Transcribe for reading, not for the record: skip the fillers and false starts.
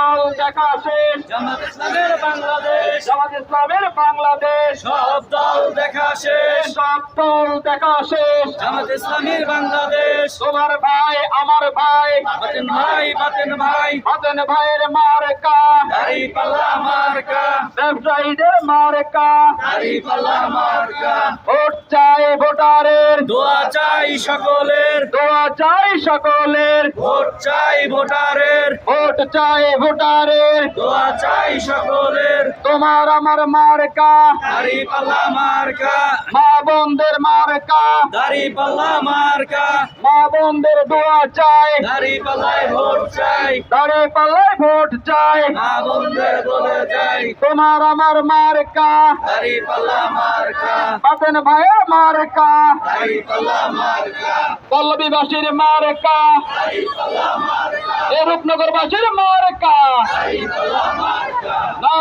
দল দেখা শেষ, জামাত ইসলামের বাংলাদেশ, জামাত ইসলামের বাংলাদেশ, সব দল দেখা শেষ, সব দল দেখা শেষ। জামাত ইসলামের বাংলাদেশ। তোমার ভাই আমার ভাই, বাতেন ভাই, বাতেন ভাই, হাতেন ভাইয়ের মার্কা, দাঁড়িপাল্লা মার্কা, ব্যবসায়ীদের মার্কা, দাঁড়িপাল্লা মার্কা। ভোট চাই ভোটারের, দোয়া চাই সকলের, দোয়া চাই সকলের, ভোট চাই ভোটারের, ভোট চাই ভোটারের। দোয়া চাই সকলের, তোমার আমার মার্কা, দাঁড়িপাল্লা মার্কা, মা বোনদের মার্কা, দাঁড়িপাল্লা মার্কা, মা বোনদের দোয়া চাই, দাঁড়িপাল্লায় ভোট চাই, দাঁড়িয়ে পাল্লায় ভোট চাই। মা বোনদের বলে যাই, তোমার আমার মার্কা, দাঁড়িপাল্লা মার্কা, হাতেন ভাইয়ের মার্কা, দাঁড়িপাল্লা মার্কা, পল্লবীবাসীর মার্কা, দাঁড়িপাল্লা মার্কা, এ রূপনগরবাসীর মার্কা। দাঁড়িপাল্লা মার্কা। না